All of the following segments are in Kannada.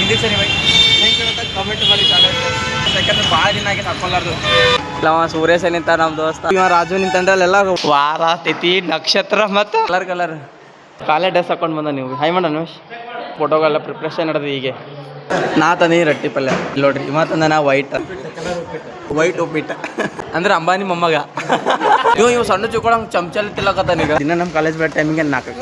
ಹಿಂದಿ ಸರಿ ಬೈ ಹೆಂಗೆ ಅಂತ ಕಮೆಂಟ್ ಮಾಡಿ ಕಾಲೇಜ್ ಯಾಕಂದ್ರೆ ಭಾಳ ದಿನ ಆಗಿ ಹಾಕೊಳ್ಳಾರ್ದು ಇಲ್ಲ ಸೂರ್ಯಸ ನಿಂತ ನಮ್ಮ ದೋಸ್ತ ಇವ ರಾಜು ನಿಂತಂಡ್ರಲ್ಲೆಲ್ಲ ವಾರ ತಿಥಿ ನಕ್ಷತ್ರ ಮತ್ತು ಕಲರ್ ಕಾಲೇ ಡ್ರೆಸ್ ಹಾಕೊಂಡು ಬಂದ ನೀವು ಹೈ ಮಾಡ ಅನುಷ್ ಫೋಟೋಗೆಲ್ಲ ಪ್ರಿಪ್ರೇಷನ್ ನಡೆದು ಹೀಗೆ ನಾ ತಂದಿ ರೊಟ್ಟಿ ಪಲ್ಯ ಇಲ್ಲಿ ನೋಡ್ರಿ ಇವ ತಂದ ನಾ ವೈಟ್ ಉಪ್ಪಿಟ್ಟು ಅಂದ್ರೆ ಅಂಬಾನಿ ಮೊಮ್ಮಗ ಇವು ಸಣ್ಣ ಚುಕ್ಕೊಳಂಗೆ ಚಮಚಲ್ಲಿ ತಿಲ್ಲಕತ್ತಾನೀಗ ದಿನ ನಮ್ಮ ಕಾಲೇಜ್ ಬೇಡ ಟೈಮಿಗೆ ನಾಲ್ಕು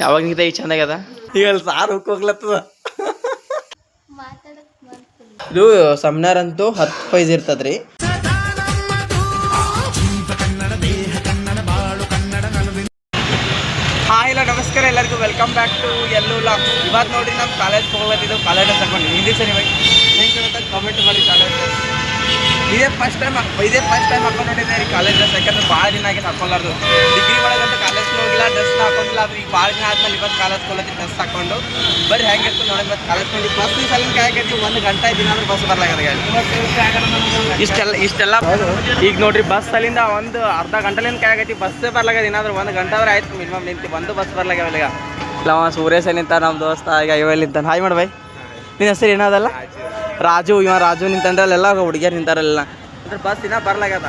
ಯಾವಾಗಿಂದ ಈಗ ಚಂದಾಗ್ಯದ ಈಗ ಅಲ್ಲಿ ಸಾರು ಹೋಗ್ಲತ್ತದ ಇದು ಸಮ್ನಾರ್ ಅಂತೂ 10 ಪ್ರೈಸ್ ಇರ್ತದ್ರಿ ಹಾಯ್ ಇಲ್ಲ ನಮಸ್ಕಾರ ಎಲ್ಲರಿಗೂ ವೆಲ್ಕಮ್ ಬ್ಯಾಕ್ ಟು ಎಲ್ಲೂ ಲಾಗ್ಸ್ ಇವತ್ತು ನೋಡ್ರಿ ನಮ್ಮ ಕಾಲೇಜ್ಗೆ ಹೋಗೋದಿದ್ದು ಕಾಲೇಜ್ ಡ್ರೆಸ್ ಹಾಕೊಂಡು ಹಿಂದಿ ಸರಿ ಬೈ ಹೆಂಗೆ ಅಂತ ಕಮೆಂಟ್ ಮಾಡಿ ಕಾಲೇಜ್ ಡ್ರೆಸ್ ಇದೇ ಫಸ್ಟ್ ಟೈಮ್ ಹಾಕೊಂಡು ನೋಡಿದ್ದೆ ರೀ ಕಾಲೇಜ್ ಡ್ರೆಸ್ ಯಾಕಂದ್ರೆ ಭಾಳ ದಿನ ಆಗಿ ಹಾಕೊಳ್ಳಾರ್ದು ಡಿಗ್ರಿ ಒಳಗಂತ ಕಾಲೇಜ್ಗೆ ಹೋಗಿಲ್ಲ ಡ್ರೆಸ್ನ ಹಾಕೊಂಡಿಲ್ಲ ಆದ್ರೆ ಈಗ ಭಾಳ ದಿನ ಆದ್ಮೇಲೆ ಇವತ್ತು ಕಾಲೇಜ್ ಹೋಗೋದು ಡ್ರೆಸ್ ಹಾಕೊಂಡು ಬರೀ ಹೆಂಗಿತ್ತು ನೋಡಿ ಮತ್ತೆ ಕಾಲೇಜ್ ಕೊಂಡು ಬಸ್ ಈ ಸಲ ಕಾಯಕೈತಿ 1 ಗಂಟೆ ದಿನ ಅಂದ್ರೆ ಬಸ್ ಬರ್ಲಾಗದ ಇಷ್ಟೆಲ್ಲ ಈಗ ನೋಡ್ರಿ ಬಸ್ ಅಲ್ಲಿಂದ ಒಂದು ಅರ್ಧ ಗಂಟೆಲಿಂದ ಕಾಯಕೈತಿ ಬಸ್ಸೇ ಬರ್ಲಾಗದ ಏನಾದ್ರು 1 ಗಂಟೆ ಆದ್ರೆ ಆಯ್ತು ಮಿನಿಮಮ್ ನಿಂತು ಒಂದು ಬಸ್ ಬರ್ಲಾಗ್ಯಾವ ಈಗ ಇಲ್ಲ ಸೂರ್ಯಸ ನಿಂತ ನಮ್ಮ ದೋಸ್ತ ಈಗ ಇವಲ್ಲಿಂತ ಹಾಯ್ ಮಾಡಿ ಬೈ ನಿನ್ನ ಹೆಸರು ಏನದಲ್ಲ ರಾಜು ನಿಂತಂಡ್ರಲ್ಲೆಲ್ಲ ಹುಡುಗಿಯರು ನಿಂತಾರಲ್ಲ ಅಂದ್ರೆ ಬಸ್ ಇನ್ನೂ ಬರ್ಲಾಗ್ಯದ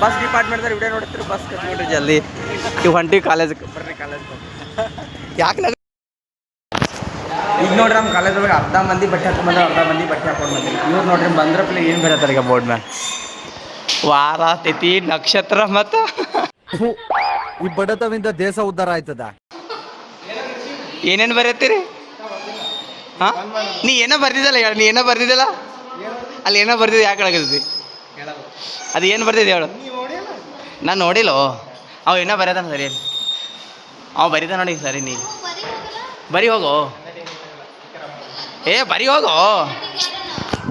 ಬಸ್ ಡಿಪಾರ್ಟ್ಮೆಂಟ್ದಾಗ ವಿಡಿಯೋ ನೋಡ್ತೀರಿ ಬಸ್ ಕಟ್ಬಿಟ್ರಿ ಜಲ್ದಿ ಇವು ಹೊಂಟಿವಿ ಕಾಲೇಜ್ಗೆ ಬರ್ರಿ ಕಾಲೇಜ್ಗೆ ಯಾಕೆ ಈಗ ನೋಡ್ರಿ ನಮ್ಮ ಕಾಲೇಜ್ ಒಳಗೆ ಅರ್ಧ ಮಂದಿ ಬಟ್ಟೆ ಹಾಕೊಂಡ್ಬಂದ್ರೆ ಅರ್ಧ ಮಂದಿ ಬಟ್ಟೆ ಹಾಕೊಂಡು ಬಂದಿಲ್ಲ ಇವ್ರು ನೋಡ್ರಿ ಬಂದ್ರಪ್ಲೆ ಏನು ಬರತ್ತಾರೆ ಈಗ ಬೋರ್ಡ್ ಮೇಲೆ ವಾರ ತಿಥಿ ನಕ್ಷತ್ರ ಮತ್ತು ಈ ಬಡತವಿಂದ ದೇಶ ಉದ್ಧಾರ ಆಯ್ತದ ಏನೇನು ಬರೀತೀರಿ ಹಾಂ ನೀ ಏನೋ ಬರ್ದಿದ್ದಲ್ಲ ಹೇಳು ನೀ ಏನೋ ಬರ್ದಿದ್ದಲ್ಲ ಅಲ್ಲಿ ಏನೋ ಬರ್ದಿದ್ದು ಯಾಕೆ ಹೇಳಕತ್ತಿ ಅದು ಏನು ಬರ್ದಿದ್ದೆ ಹೇಳು ನಾನು ನೋಡಿಲ್ಲೋ ಅವ ಏನೋ ಬರೆದಾನ ಸರಿ ಅವ ಬರೀದ ನೋಡಿ ಸರಿ ನೀ ಬರಿ ಹೋಗೋ ಬರಿ ಹೋಗೋ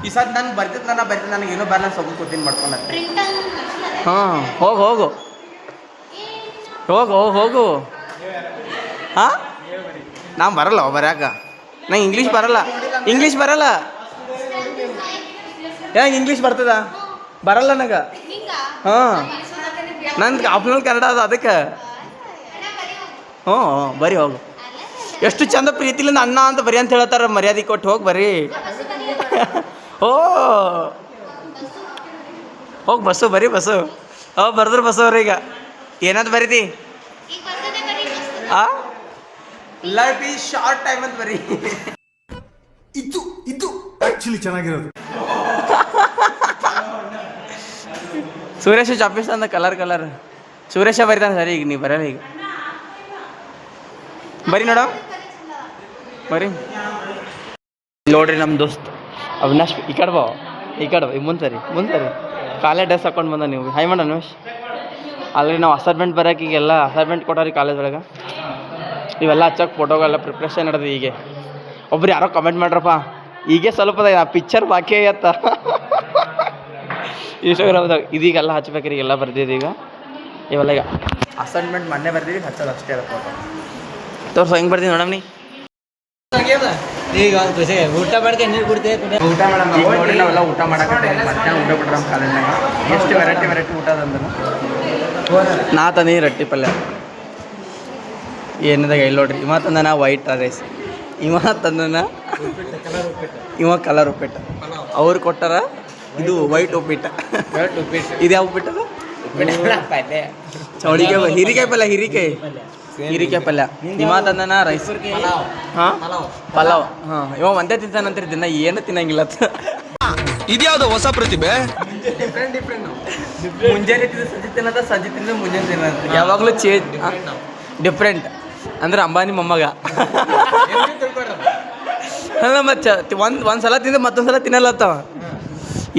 ಈ ಸದ್ ನಾನು ಬರ್ತಿದ್ದು ನನಗೆ ಏನೋ ಬರಲ್ಲ ಸೊಗು ಕೂತೀನಿ ಮಾಡ್ಕೊಂಡ ಹಾಂ ಹೋಗು ಹಾಂ ನಾವು ಬರಲ್ಲ ಬರ್ಯಾಕ ನಂಗೆ ಇಂಗ್ಲೀಷ್ ಬರಲ್ಲ ಯಾಕೆ ಇಂಗ್ಲೀಷ್ ಬರ್ತದ ಬರಲ್ಲ ನನಗೆ ಹಾಂ ನಂದು ಆಪ್ಷನಲ್ ಕನ್ನಡ ಅದು ಅದಕ್ಕೆ ಹ್ಞೂ ಬರೀ ಹೋಗು ಎಷ್ಟು ಚಂದ ಪ್ರೀತಿಲಿಂದ ಅಣ್ಣ ಅಂತ ಬರೀ ಅಂತ ಹೇಳ್ತಾರ ಮರ್ಯಾದೆ ಕೊಟ್ಟು ಹೋಗಿ ಬರ್ರಿ ಹೋಗಿ ಬಸ್ಸು ಬರೀ ಬಸ್ಸು ಬರ್ದ್ರು ಬಸ್ಸು ಅವ್ರೀಗ ಏನಂತ ಬರೀತಿ ಲೈಫ್ ಈ ಶಾರ್ಟ್ ಟೈಮ್ ಅಂತ ಬರೀ ಇದು ಆಕ್ಚುಲಿ ಚೆನ್ನಾಗಿರೋದು ಸುರೇಶ ಚಾಪೀಸ್ ಅಂದ ಕಲರ್ ಸುರೇಶ ಬರಿತಾನೆ ಸರಿ ಈಗ ನೀವು ಬರಲ್ಲ ಈಗ ಬರೀ ನೋಡ ಬರೀ ನೋಡ್ರಿ ನಮ್ಮ ದೋಸ್ತ್ ಅವಿನಾಶ್ ಈ ಕಡೆ ಬಾ ಮುಂದೆ ಸರಿ ಕಾಲೇಜ್ ಡ್ರೆಸ್ ಹಾಕೊಂಡು ಬಂದ ನೀವು ಹೈ ಮಾಡ ಅನುಷ್ ಆಲ್ರೆಡಿ ನಾವು ಅಸೈನ್ಮೆಂಟ್ ಬರೋಕೆ ಈಗೆಲ್ಲ ಅಸೈನ್ಮೆಂಟ್ ಕೊಟ್ಟಾರಿ ಕಾಲೇಜ್ ಒಳಗೆ ಇವೆಲ್ಲ ಹಚ್ಚಕ್ಕೆ ಫೋಟೋಗೆಲ್ಲ ಪ್ರಿಪ್ರೇಷನ್ ನಡೆದು ಹೀಗೆ ಒಬ್ರು ಯಾರೋ ಕಮೆಂಟ್ ಮಾಡ್ರಪ್ಪ ಹೀಗೆ ಸ್ವಲ್ಪ ಅದ ಪಿಕ್ಚರ್ ಬಾಕಿ ಆಯ್ತ ಇನ್ಸ್ಟಾಗ್ರಾಮ್ದಾಗ ಇದೀಗೆಲ್ಲ ಹಚ್ಬೇಕ್ರಿ ಈಗೆಲ್ಲ ಬರ್ದಿದ್ದು ಇವೆಲ್ಲ ಈಗ ಅಸೈನ್ಮೆಂಟ್ ಮೊನ್ನೆ ಬರ್ದಿದ್ದೀವಿ ಹಚ್ಚೋದು ಅಷ್ಟೇ ಅದ ಫೋಟೋ ತೋರ್ಸು ಹೆಂಗೆ ಬರ್ತೀನಿ ನೋಡಮ್ ನೀ ಈಗ ಊಟ ಮಾಡ್ಕೆ ನೀರು ಕುಡ್ತೇವೆ ಊಟ ಮಾಡಮ್ ನೋಡ್ರಿ ನಾವೆಲ್ಲ ಊಟ ಮಾಡಕ್ಕೆ ಮತ್ತೆ ಊಟ ಬಿಟ್ರೆ ನಮ್ಮ ಕಾಲೇಜ್ನಾಗ ಎಷ್ಟು ವೆರೈಟಿ ಊಟ ಅದಂದ್ರೆ ನಾ ತಂದಿ ರೊಟ್ಟಿ ಪಲ್ಯ ಏನದಾಗ ಇಲ್ಲಿ ನೋಡ್ರಿ ಇವ ತಂದನ ವೈಟ್ ರೈಸ್ ಇವ ತಂದನ ಕಲರ್ ಉಪ್ಪಿಟ್ಟು ಅವ್ರು ಕೊಟ್ಟಾರ ಇದು ವೈಟ್ ಉಪ್ಪಿಟ್ಟು ಇದು ಯಾವ ಉಪ್ಪಿಟ್ಟದ ಚೌಳಿಗೆ ಹೀರಿಕಾಯಿ ಪಲ್ಯ ಇವ ತಂದನ ರೈಸ್ ಹಾಂ ಪಲಾವ್ ಹಾಂ ಇವ ಒಂದೇ ತಿಂತಾನಂತೀರಿ ದಿನ ಏನು ತಿನ್ನಂಗಿಲ್ಲ ಇದ್ಯಾವುದು ಹೊಸ ಪ್ರತಿಭೆ ಡಿಫ್ರೆಂಟ್ ಮುಂಜಾನೆ ತಿನ್ನದ ಸಂಜೆ ತಿನ್ನದ ಮುಂಜಾನೆ ತಿನ್ನದ ಯಾವಾಗಲೂ ಡಿಫ್ರೆಂಟ್ ಅಂದ್ರೆ ಅಂಬಾನಿ ಮೊಮ್ಮಗ ಅಲ್ಲ ಮತ್ತೆ ಒಂದು ಸಲ ತಿಂದು ಮತ್ತೊಂದು ಸಲ ತಿನ್ನಲ್ಲತ್ತವ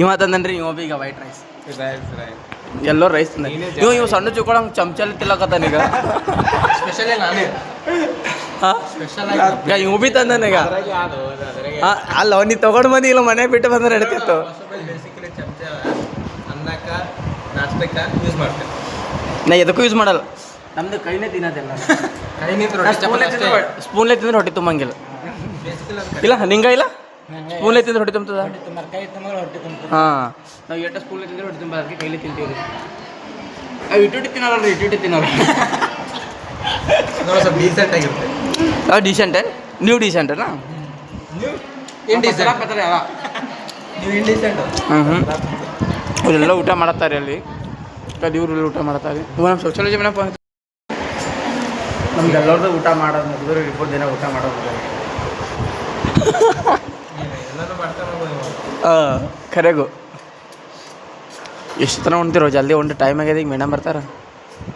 ಇವ ತಂದನ್ರಿ ಇವ ಬಿ ಈಗ ವೈಟ್ ರೈಸ್ ಎಲ್ಲೋ ರೈಸ್ ತಂದ ಇವು ಸಣ್ಣ ಚುಕ್ಕೊಳಂಗೆ ಚಮಚಲ್ಲಿ ತಿಲ್ಲಕತ್ತಾನೀಗ ಸ್ಪೆಷಲೇ ನಾನೇ ಹಾಂ ಇವು ಬಿ ತಂದನೀಗ ಹಾಂ ಅಲ್ಲ ನೀ ತೊಗೊಂಡು ಬಂದು ಇಲ್ಲ ಮನೆ ಬಿಟ್ಟು ಬಂದ್ರೆ ನಡೀತಿತ್ತು ಅನ್ನಕ್ಕೆ ನಾಷ್ಟಕ್ಕೆ ಯೂಸ್ ಮಾಡ್ತೇನೆ ನಾ ಎದಕ್ಕೂ ಯೂಸ್ ಮಾಡಲ್ಲ ನಮ್ದು ಕೈನೇ ತಿನ್ನೋದಿಲ್ಲ ಸ್ಪೂನ್ಲೆ ತಿಂದ್ರೆ ಹೊಟ್ಟೆ ತುಂಬಂಗಿಲ್ಲ ಇಲ್ಲ ನಿಂಗ ಇಲ್ಲ ಸ್ಪೂನ್ಲೆ ತಿಂದ್ರೆ ಹೊಟ್ಟೆ ತುಂಬತದ ಹಾಂ ನಾವು ಎಷ್ಟು ಸ್ಪೂನ್ಲೆ ತಿಂದ್ರೆ ಹೊಟ್ಟೆ ತುಂಬ ಅದಕ್ಕೆ ಕೈಲಿ ತಿಂತೀವಿ ಇಟ್ಟು ತಿನ್ನಲ್ಲ ಸ್ವಲ್ಪ ಡೀಸೆಂಟ್ ಆಗಿರುತ್ತೆ ಡೀಸೆಂಟ್ ನೀವು ಡೀಸೆಂಟನಾ? ನೀವು ಇಂಡಿಸೆಂಟ್ ನೀವು ಇಂಡಿಸೆಂಟ್. ಇವರೆಲ್ಲ ಊಟ ಮಾಡ್ತಾರೆ ಅಲ್ಲಿ, ಇವ್ರು ಊಟ ಮಾಡ್ತಾರೆ. ಇವು ನಮ್ಮ ಸೋಷಿಯಾಲಜಿ ಮೇಡಮ್ ನಮ್ಗೆ ಎಲ್ಲರದ್ದು ಊಟ ಮಾಡೋದು ಮುಗಿದ್ರು ಇಬ್ಬರು ದಿನ ಊಟ ಮಾಡೋದು ಎಲ್ಲರೂ ಮಾಡ್ತಾರೆ ಖರೆಗೂ. ಎಷ್ಟು ತನಕ ಉಣ್ತಿರೋ ಜಲ್ದಿ ಉಂಟು ಟೈಮ್ ಆಗ್ಯದ. ಈಗ ಮೇಡಮ್ ಬರ್ತಾರ.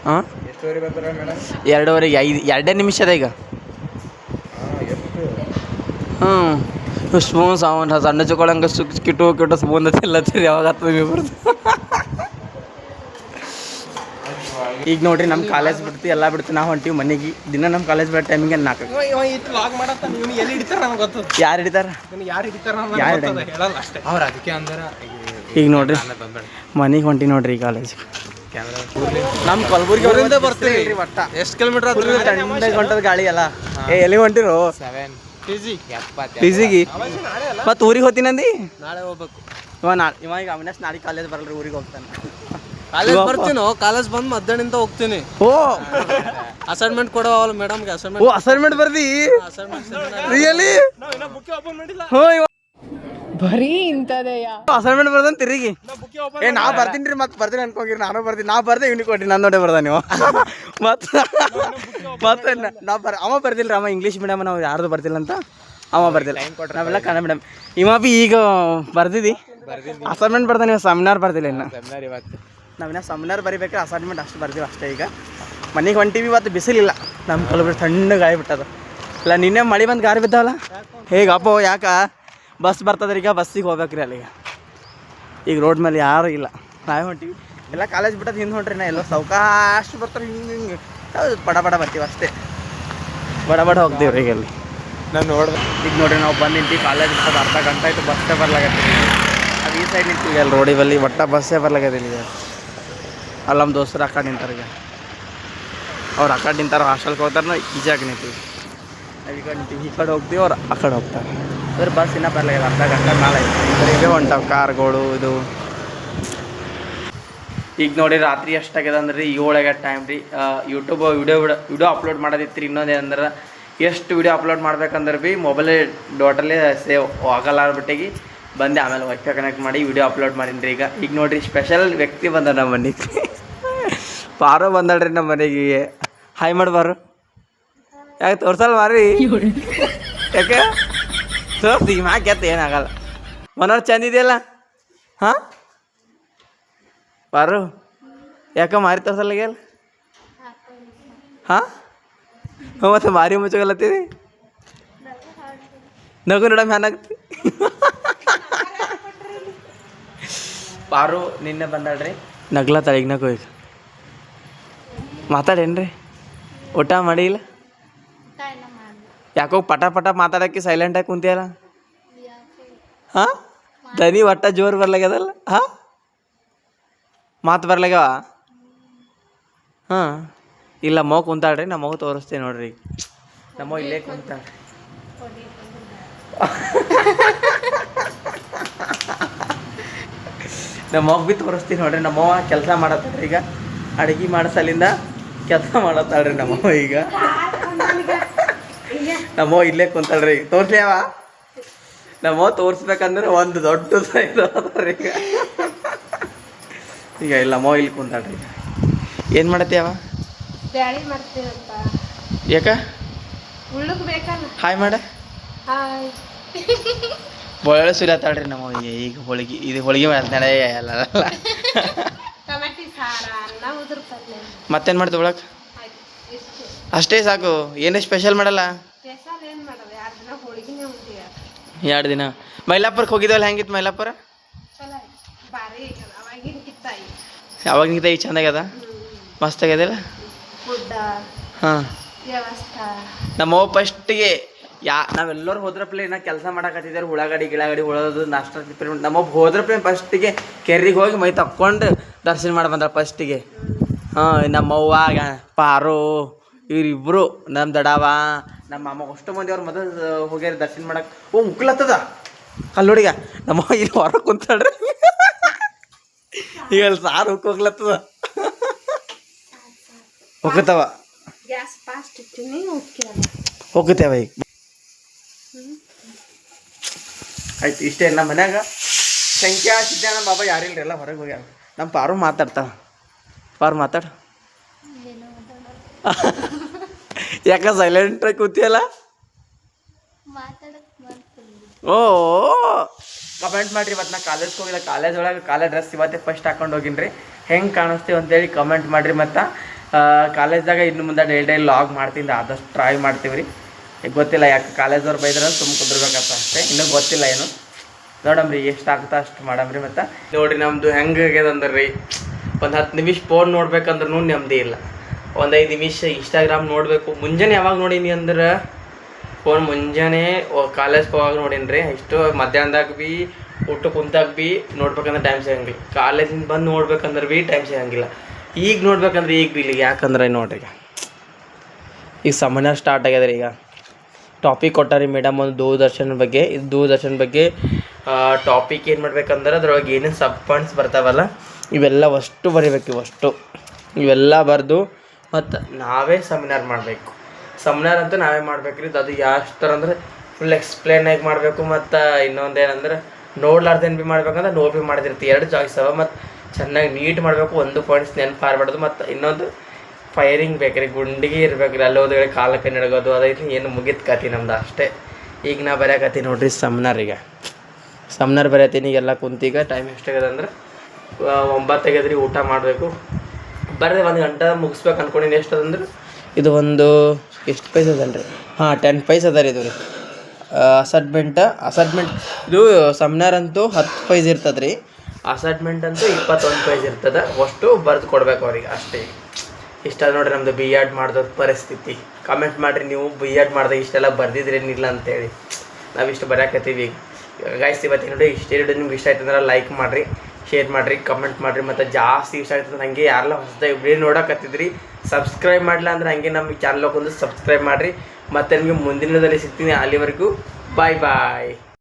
ಹಾಂ, ಎಷ್ಟುವರೆಗೆ ಬರ್ತಾರೆ ಮೇಡಮ್? 2:15 2 ನಿಮಿಷದ ಈಗ. ಸ್ಪೂನ್ ಸಾವನ್ ಸಣ್ಣ ಚೊಕೊಳಂಗೆ ಕಿಟ್ಟು ಸ್ಪೂನ್ ತಿಲ್ಲತ್ತೀರಿ. ಯಾವಾಗ ಆಗ್ತದೆ ನೀವು ಬರ್ದು. ಈಗ ನೋಡ್ರಿ ನಮ್ಮ ಕಾಲೇಜ್ ಬಿಡ್ತಿ ಎಲ್ಲ ಬಿಡ್ತೀವಿ, ನಾವು ಹೊಂಟಿವಿ ಮನೆಗೆ. ದಿನ ನಮ್ಮ ಕಾಲೇಜ್ ಬಿಡೋ ಟೈಮಿಗೆ 4 ಲಾಗ್ ಮಾಡತ್ತ ನೀವು ಎಲ್ಲಿ ಹಿಡಿತಾರ ನಮ್ಗೆ ಗೊತ್ತದ. ಯಾರು ಹಿಡಿತಾರ ಯಾರು ಹಿಡಿತಾರ ಹೇಳಲ್ಲ ಅಷ್ಟೇ ಅವ್ರು. ಅದಕ್ಕೆ ಅಂದ್ರೆ ಈಗ ನೋಡ್ರಿ ಮನೆಗೆ ಹೊಂಟಿ ನೋಡ್ರಿ ಈ ಕಾಲೇಜ್. ನಮ್ಮ ಕಲಬುರ್ಗಿ ಅವರಿಂದ ಬರ್ತೀವಿ ಒಟ್ಟ. ಎಷ್ಟು ಕಿಲೋಮೀಟ್ರ್ ಗಂಟದ ಗಾಳಿ ಅಲ್ಲ. ಎಲ್ಲಿ ಹೊಂಟಿರೋ? 7 ಪಿ ಜಿಗೆ. ಮತ್ತು ಊರಿಗೆ ಹೋಗ್ತೀನಂದು ನಾಳೆ ಹೋಗ್ಬೇಕು. ಇವ ಈಗ ಅವಿನಾಶ್ ನಾಳೆ ಕಾಲೇಜ್ ಬರಲ್ರಿ, ಊರಿಗೆ ಹೋಗ್ತಾನೆ. ಕಾಲೇಜ್ ಬರ್ತೀನೋ, ಕಾಲೇಜ್ ಬಂದು ಮಧ್ಯಾಹ್ನದಿಂದ ಹೋಗ್ತೀನಿ. ಓ ಅಸೈನ್ಮೆಂಟ್ ಕೊಡೋವಲ್ಲ ಮೇಡಮ್ಗೆ. ಓ ಅಸೈನ್ಮೆಂಟ್ ಬರ್ದಿ ರಿಯಲಿ? ಬರೀ ಇಂಥದೆಯಾ ಅಸೈನ್ಮೆಂಟ್ ಬರ್ದಂತ ತಿರುಗಿ ನಾ ಬರ್ತೀನಿ ರೀ. ಮತ್ತೆ ಬರ್ತೀನಿ ಅನ್ಕೋಗಿರಿ. ನಾನು ಬರ್ತೀನಿ. ನಾ ಬರ್ದೆ ಇವ್ನಿಗೆ ಕೊಟ್ಟಿ ನನ್ನ ನೋಡೇ ಬರ್ದ ನೀವು. ಮತ್ತೆ ಅವ ಬರ್ದಿಲ್ಲ ರೀ. ಅವ ಇಂಗ್ಲೀಷ್ ಮೀಡಿಯಮ್, ನಾವು ಯಾರ್ದು ಬರ್ತಿಲ್ಲ ಅಂತ ಅವ ಬರ್ದಿಲ್ಲ. ನಾವೆಲ್ಲ ಕನ್ನಡ ಮೀಡಿಯಮ್. ಇವ ಬಿ ಈಗ ಬರ್ದಿದ್ದಿ ಅಸೈನ್ಮೆಂಟ್ ಬರ್ದ. ನೀವು ಸೆಮಿನಾರ್ ಬರ್ದಿಲ್ಲ ಇನ್ನು. ನಾವಿನ್ನ ಸೆಮಿನಾರ್ ಬರಿಬೇಕಾದ್ರೆ ಅಸೈನ್ಮೆಂಟ್ ಅಷ್ಟು ಬರ್ತೀವಿ ಅಷ್ಟೇ. ಈಗ ಮನೆಗೆ ಹೊಂಟಿವಿ. ಇವತ್ತು ಬಿಸಿಲಿಲ್ಲ, ನಮ್ಮ ಕಲಬುರ್ಗಿ ತಣ್ಣಗೆ ಆಗಿಬಿಟ್ಟದ. ಇಲ್ಲ ನಿನ್ನೆ ಮಳೆ ಬಂದು ಗಾರಿ ಬಿದ್ದಾವಲ್ಲ. ಹೇಗಪ್ಪ ಯಾಕ ಬಸ್ ಬರ್ತದ್ರಿ. ಈಗ ಬಸ್ಸಿಗೆ ಹೋಗ್ಬೇಕ್ರಿ ಅಲ್ಲಿಗೆ. ಈಗ ರೋಡ್ ಮೇಲೆ ಯಾರೂ ಇಲ್ಲ, ನಾವೇ ಹೊಂಟಿವಿ. ಎಲ್ಲ ಕಾಲೇಜ್ ಬಿಟ್ಟದ್ದು ಹಿಂದೆ ಹೊಂಟ್ರಿ. ನಾ ಎಲ್ಲೋ ಸಾವಕಾಶ ಬರ್ತಾರೆ. ಹಿಂಗೆ ಬಡ ಬರ್ತೀವಿ ಅಷ್ಟೇ. ಬಡ ಹೋಗ್ತೀವಿ ರೀ ಈಗ ಅಲ್ಲಿ. ನಾನು ನೋಡ್ದೆ ಈಗ ನೋಡ್ರಿ ನಾವು ಬಂದು ನಿಂತೀವಿ. ಕಾಲೇಜ್ ಬಿಟ್ಟದ್ದು ಅರ್ಧ ಗಂಟೆ ಆಯಿತು, ಬಸ್ಸೇ ಬರ್ಲಾಗತ್ತೀವಿ. ಅದು ಈ ಸೈಡ್ ನಿಂತೀವಿ ಅಲ್ಲಿ ರೋಡಿ ಬಲ್ಲಿ. ಒಟ್ಟ ಬಸ್ಸೇ ಬರ್ಲಾಗತ್ತಿಲ್ಲ ಈಗ. ಅಲ್ಲಿ ನಮ್ಮ ದೋಸ್ತರು ಆ ಕಡೆ ನಿಂತಾರೆ. ಈಗ ಅವ್ರು ಆ ಕಡೆ ನಿಂತಾರೆ, ಹಾಸ್ಟೆಲ್ಗೆ ಹೋಗ್ತಾರೆ. ನಾವು ಈಜಾಗ ನಿಂತೀವಿ. ನಾವು ಈಗ ನಿಂತೀವಿ, ಈ ಕಡೆ ಹೋಗ್ತೀವಿ, ಅವ್ರು ಆ ಕಡೆ ಹೋಗ್ತಾರೆ. ಅಂದ್ರೆ ಬಸ್ ಇನ್ನೂ ಬರ್ಲಾಗಿಲ್ಲ, ಅರ್ಧ ಗಂಟೆ ಮೇಲೆ ಆಯ್ತು. ಇವೇ ಹೊಂಟಾವ ಕಾರ್ಗಳು ಇದು. ಈಗ ನೋಡಿ ರಾತ್ರಿ ಎಷ್ಟಾಗ್ಯದ ಅಂದ್ರೆ 7 ಆಗ್ಯದ ಟೈಮ್ ರೀ. ಯೂಟ್ಯೂಬ್ ವಿಡಿಯೋ ಅಪ್ಲೋಡ್ ಮಾಡೋದಿತ್ತು ರೀ. ಇನ್ನೊಂದೇನಂದ್ರೆ ಎಷ್ಟು ವಿಡಿಯೋ ಅಪ್ಲೋಡ್ ಮಾಡ್ಬೇಕಂದ್ರೆ ಭೀ ಮೊಬೈಲೇ ಡಾಟಲ್ಲೇ ಸೇವ್ ಆಗಲ್ಲ ಆಗ್ಬಿಟ್ಟಿಗೆ ಬಂದೆ. ಆಮೇಲೆ ವೈಫೈ ಕನೆಕ್ಟ್ ಮಾಡಿ ವಿಡಿಯೋ ಅಪ್ಲೋಡ್ ಮಾಡೀನಿ ರೀ. ಈಗ ನೋಡಿರಿ ಸ್ಪೆಷಲ್ ವ್ಯಕ್ತಿ ಬಂದ ನಮ್ಮ ಮನೆಗೆ. ಪಾರೋ ಬಂದಾಳ್ರಿ ನಮ್ಮ ಮನೆಗೆ. ಹಾಯ್ ಮಾಡಿ ಬಾರು. ಯಾಕೆ ತೋರ್ಸಲ್ಲ ಮಾರಿ? ಯಾಕೆ ತೋರ್ಸಿ ಈಗ ಮ್ಯಾಕೆತ್ತ ಏನಾಗಲ್ಲ. ಮನೋರು ಚಂದ ಇದೆಯಲ್ಲ. ಹಾಂ ಬಾರು ಯಾಕೆ ಮಾರಿ ತೋರ್ಸಲ್ಲಾಗ್ಯಲ್ಲ? ಹಾಂ ಮತ್ತೆ ಮಾರಿ ಮುಚ್ಚಗಲತ್ತೀರಿ. ನಗು ನೋಡಮ್ ಏನಾಗ್ತಿ. ಪಾರು ನಿನ್ನೆ ಬಂದಾಳ್ರಿ, ನಗ್ಲತ್ತಾಳ ಈಗ. ನಗು ಈಗ ಮಾತಾಡೇನ್ರಿ? ಊಟ ಮಾಡಿಲ್ಲ? ಯಾಕೋ ಪಟ ಮಾತಾಡೋಕ್ಕೆ ಸೈಲೆಂಟಾಗಿ ಕುಂತಿಯಲ್ಲ? ಹಾಂ ದನಿ ಒಟ್ಟ ಜೋರು ಬರ್ಲಾಗ್ಯದಲ್ಲ? ಹಾಂ ಮಾತು ಬರ್ಲಾಗ್ಯವ? ಹಾಂ ಇಲ್ಲ ಮಗು ಕುಂತಾಳ್ರಿ. ನಮ್ಮ ಮಗು ತೋರಿಸ್ತೀನಿ ನೋಡ್ರಿ. ನಮ್ಮ ಇಲ್ಲೇ ಕುಂತಾಳ. ನಮ್ಮ ಮಗು ಭೀ ತೋರಿಸ್ತೀನಿ ನೋಡ್ರಿ. ನಮ್ಮವ್ವ ಕೆಲಸ ಮಾಡತ್ತಾಳ್ರಿ ಈಗ. ಅಡುಗೆ ಮಾಡಿಸಲಿಂದ ಕೆಲಸ ಮಾಡತ್ತಾಳ್ರಿ ನಮ್ಮವ್ವ ಈಗ. ನಮ್ಮವ್ವ ಇಲ್ಲೇ ಕುಂತಾಳ್ರಿ. ತೋರಿಸ್ಲಿ ಅವ ನಮ್ಮವ್ವ ತೋರಿಸ್ಬೇಕಂದ್ರೆ ಒಂದು ದೊಡ್ಡ ಸೈಜ್ ಅದಾಳ್ರಿ ಈಗ. ಈಗ ಇಲ್ಲ ನಮ್ಮವ್ವ ಇಲ್ಲಿ ಕುಂತಾಳ್ರಿ. ಏನು ಮಾಡತ್ತಿ ಅವ? ಯಾಕ ಹಾಯ್ ಮಾಡ. ಒಳ್ಳೆ ಸುರಿಯತ್ತಾಳ್ರಿ ನಮ್ಮ ಈಗ. ಹೋಳಿಗೆ ಇದು ಹೋಳಿಗೆ ಮಾಡ್ತಾಳೆ ಅಲ್ಲ. ಮತ್ತೇನು ಮಾಡ್ತೀವಿ ಒಳಗೆ? ಅಷ್ಟೇ ಸಾಕು. ಏನೇ ಸ್ಪೆಷಲ್ ಮಾಡಲ್ಲ? 2 ದಿನ ಮೈಲಾಪುರಕ್ಕೆ ಹೋಗಿದ್ದವಲ್ಲ. ಹೆಂಗಿತ್ತು ಮೈಲಾಪುರ? ಯಾವಾಗಿಂತ ಈಗ ಚಂದ ಆಗ್ಯದ, ಮಸ್ತ್ ಆಗ್ಯದಲ್ಲ. ಹಾಂ ನಮ್ಮವ್ವ ಫಸ್ಟಿಗೆ ನಾವೆಲ್ಲರೂ ಹೋದ್ರಪ್ಲೆ ನಾ ಕೆಲಸ ಮಾಡಕತ್ತಿದ್ದಾರೆ. ಉಳ್ಳಾಗಡ್ಡಿ ಗಿಳಾಗಡಿ ಉಳೋದು ನಾಷ್ಟ ಪ್ರಿಪೇರ್. ನಮ್ಮವ್ವ ಹೋದ್ರಪ್ಲೆ ಫಸ್ಟಿಗೆ ಕೆರಿಗೆ ಹೋಗಿ ಮೈ ತಕ್ಕೊಂಡು ದರ್ಶನ ಮಾಡಿ ಬಂದ್ರೆ ಫಸ್ಟಿಗೆ. ಹಾಂ ನಮ್ಮವ್ವ ಪಾರು ಇವರಿಬ್ಬರು ನಮ್ಮ ದಡಾವ ನಮ್ಮ ಅಮ್ಮ ಅಷ್ಟು ಮಂದಿ ಅವ್ರು ಮೊದಲು ಹೋಗ್ಯಾರ ದರ್ಶನ ಮಾಡಕ್ಕೆ. ಓ ಮುಕ್ಲತ್ತದ ಅಲ್ಲಿ ನೋಡಿಗ ನಮ್ಮವ್ವ ಇಲ್ಲಿ ಹೊರಗೆ ಕುಂತಾಳ್ರಿ. ಈಗ ಅಲ್ಲಿ ಸಾರು ಹೋಗ್ಲತ್ತದ ಹೋಗ್ತಾವ. ಹೋಗುತ್ತೇವ ಈಗ ಆಯ್ತು ಇಷ್ಟೇ ನಮ್ಮ ಮನ್ಯಾಗ ಸಂಖ್ಯಾ ಸಿದ್ಧಾನ ಬಾಬಾ ಯಾರಿಲ್ರಿ ಎಲ್ಲ ಹೊರಗೆ ಹೋಗ್ಯಾರ ನಮ್ಮ ಪಾರು ಮಾತಾಡ್ತಾವ ಪಾರು ಮಾತಾಡ ಯಾಕ ಸೈಲೆಂಟಾಗಿ ಕೂತಿಯಲ್ಲ ಓ ಕಮೆಂಟ್ ಮಾಡಿರಿ ಮತ್ತು ನಾ ಕಾಲೇಜ್ಗೆ ಹೋಗಿಲ್ಲ ಕಾಲೇಜ್ ಒಳಗೆ ಕಾಲೇಜ್ ಡ್ರೆಸ್ ಇವತ್ತೇ ಫಸ್ಟ್ ಹಾಕೊಂಡು ಹೋಗಿನ್ರಿ ಹೆಂಗೆ ಕಾಣಿಸ್ತೀವಿ ಅಂತೇಳಿ ಕಮೆಂಟ್ ಮಾಡಿರಿ ಮತ್ತು ಕಾಲೇಜ್ದಾಗ ಇನ್ನು ಮುಂದೆ ಡೈಲಿ ಲಾಗ್ ಮಾಡ್ತೀನಿ ಆದಷ್ಟು ಟ್ರೈ ಮಾಡ್ತೀವಿ ರೀ ಈಗ ಗೊತ್ತಿಲ್ಲ ಯಾಕೆ ಕಾಲೇಜವ್ರು ಬೈದ್ರೆ ಸುಮ್ಮ ಕುಂದಿರ್ಬೇಕಂತ ಅಷ್ಟೇ ಇನ್ನೂ ಗೊತ್ತಿಲ್ಲ ಏನು ನೋಡಮ್ರಿ ಎಷ್ಟು ಆಗ್ತಾ ಅಷ್ಟು ಮಾಡಮ್ರಿ ಮತ್ತು ನೋಡಿರಿ ನಮ್ಮದು ಹೆಂಗೆ ಆಗ್ಯದ ಅಂದ್ರೆ ರೀ ಒಂದು 10 ನಿಮಿಷ ಫೋನ್ ನೋಡ್ಬೇಕಂದ್ರೂ ನೆಮ್ಮದಿ ಇಲ್ಲ ಒಂದು 5 ನಿಮಿಷ ಇನ್ಸ್ಟಾಗ್ರಾಮ್ ನೋಡಬೇಕು ಮುಂಜಾನೆ ಯಾವಾಗ ನೋಡೀನಿ ಅಂದ್ರೆ ಫೋನ್ ಮುಂಜಾನೆ ಕಾಲೇಜ್ಗೆ ಹೋಗಾಗ ನೋಡೀನಿ ರೀ ಇಷ್ಟು ಮಧ್ಯಾಹ್ನದಾಗ ಭೀ ಊಟ ಕುಂತಾಗ ಭೀ ನೋಡ್ಬೇಕಂದ್ರೆ ಟೈಮ್ ಸಿಗಂಗಿಲ್ಲ ಕಾಲೇಜಿಂದ ಬಂದು ನೋಡ್ಬೇಕಂದ್ರೆ ಭೀ ಟೈಮ್ ಸಿಗಂಗಿಲ್ಲ ಈಗ ನೋಡ್ಬೇಕಂದ್ರೆ ಈಗ ಭೀ ಇಲ್ಲ ಯಾಕಂದ್ರೆ ನೋಡ್ರಿ ಈಗ ಸಮಯ ಸ್ಟಾರ್ಟ್ ಆಗ್ಯದ ರೀ ಈಗ ಟಾಪಿಕ್ ಕೊಟ್ಟಾರಿ ಮೇಡಮ್ ಒಂದು ದೂರದರ್ಶನ ಬಗ್ಗೆ ಇದು ದೂರದರ್ಶನ ಬಗ್ಗೆ ಟಾಪಿಕ್ ಏನು ಮಾಡ್ಬೇಕಂದ್ರೆ ಅದ್ರೊಳಗೆ ಏನೇನು ಸಬ್ ಪಾಯಿಂಟ್ಸ್ ಬರ್ತಾವಲ್ಲ ಇವೆಲ್ಲ ಅಷ್ಟು ಬರೀಬೇಕು ಇವೆಲ್ಲ ಬರೆದು ಮತ್ತು ನಾವೇ ಸೆಮಿನಾರ್ ಮಾಡಬೇಕು ಸೆಮಿನಾರ್ ಅಂತೂ ನಾವೇ ಮಾಡ್ಬೇಕು ರೀ ಅದು ಯಾವ ಥರ ಅಂದ್ರೆ ಫುಲ್ ಎಕ್ಸ್ಪ್ಲೇನ್ ಆಗಿ ಮಾಡಬೇಕು ಮತ್ತು ಇನ್ನೊಂದು ಏನಂದ್ರೆ ನೋಡ್ಲಾರ್ದೇನು ಭೀ ಮಾಡ್ಬೇಕಂದ್ರೆ ನೋಟ್ ಭೀ ಮಾಡಿದಿರ್ತೀವಿ 2 ಚಾಯ್ಸ್ ಅವ ಮತ್ತು ಚೆನ್ನಾಗಿ ನೀಟ್ ಮಾಡಬೇಕು ಒಂದು ಪಾಯಿಂಟ್ಸ್ ನೆನಪು ಹಾರ್ಬಾರ್ದು ಮತ್ತು ಇನ್ನೊಂದು ಫೈರಿಂಗ್ ಬೇಕ್ರಿ ಗುಂಡಿಗೆ ಇರ್ಬೇಕು ರೀ ಅಲ್ಲಿ ಹೋದ್ರೆ ಕಾಲಕ್ಕೆ ನಡ್ಗೋದು ಅದೈತಿ ಏನು ಮುಗಿತು ಕತಿ ನಮ್ದು ಅಷ್ಟೇ ಈಗ ನಾ ಬರೆಯಕತ್ತಿ ನೋಡ್ರಿ ಸೆಮಿನಾರ್ ಬರೆಯತ್ತೀನಿ ಈಗೆಲ್ಲ ಕುಂತೀಗ ಟೈಮ್ ಎಷ್ಟಾಗ್ಯದ ಅಂದ್ರೆ 9 ಆಗ್ಯದ ರೀ ಊಟ ಮಾಡಬೇಕು ಬರ್ರಿ 1 ಗಂಟೆ ಮುಗಿಸ್ಬೇಕು ಅನ್ಕೊಂಡಿನಿ ಎಷ್ಟು ಅದಂದ್ರೆ ಇದು ಒಂದು ಎಷ್ಟು ಪೈಸೆ ಅದಲ್ರಿ ಹಾಂ 10 ಪೈಸೆ ಅದ ರೀ ಇದು ರೀ ಅಸೈನ್ಮೆಂಟ್ ಇದು ಸೆಮಿನಾರ್ ಅಂತೂ 10 ಪೈಸೆ ಇರ್ತದೆ ರೀ ಅಸೈನ್ಮೆಂಟ್ ಅಂತೂ 21 ಪೈಸೆ ಇರ್ತದೆ ಅಷ್ಟು ಬರೆದು ಕೊಡ್ಬೇಕು ಅವ್ರಿಗೆ ಅಷ್ಟೇ ಇಷ್ಟ ನೋಡ್ರಿ ನಮ್ಮದು ಬಿ ಎಡ್ ಮಾಡಿದವ್ರ ಪರಿಸ್ಥಿತಿ ಕಮೆಂಟ್ ಮಾಡಿರಿ ನೀವು ಬಿ ಎಡ್ ಮಾಡಿದಾಗ ಇಷ್ಟೆಲ್ಲ ಬರ್ದಿದ್ರೇನಿಲ್ಲ ಅಂತೇಳಿ ನಾವಿಷ್ಟು ಬರೆಯಕತ್ತೀವಿ ಈಗ ಗೈಸ್ ಇವತ್ತು ನೋಡಿ ಇಷ್ಟೇ ನಿಮ್ಗೆ ಇಷ್ಟ ಆಯ್ತು ಅಂದ್ರೆ ಲೈಕ್ ಮಾಡಿರಿ ಶೇರ್ ಮಾಡಿರಿ ಕಮೆಂಟ್ ಮಾಡಿರಿ ಮತ್ತು ಜಾಸ್ತಿ ಇಷ್ಟ ಆಯ್ತಂದ್ರೆ ಹಂಗೆ ಯಾರೆಲ್ಲ ಹೊಸದಾಗಿ ವಿಡಿಯೋ ನೋಡಕತ್ತಿದ್ರಿ ಸಬ್ಸ್ಕ್ರೈಬ್ ಮಾಡಲಿಲ್ಲ ಅಂದ್ರೆ ಹಂಗೆ ನಮಗೆ ಚಾನಲ್ಗೆ ಒಂದು ಸಬ್ಸ್ಕ್ರೈಬ್ ಮಾಡಿರಿ ಮತ್ತು ನಿಮಗೆ ಮುಂದಿನದಲ್ಲಿ ಸಿಗ್ತೀನಿ ಅಲ್ಲಿವರೆಗೂ ಬಾಯ್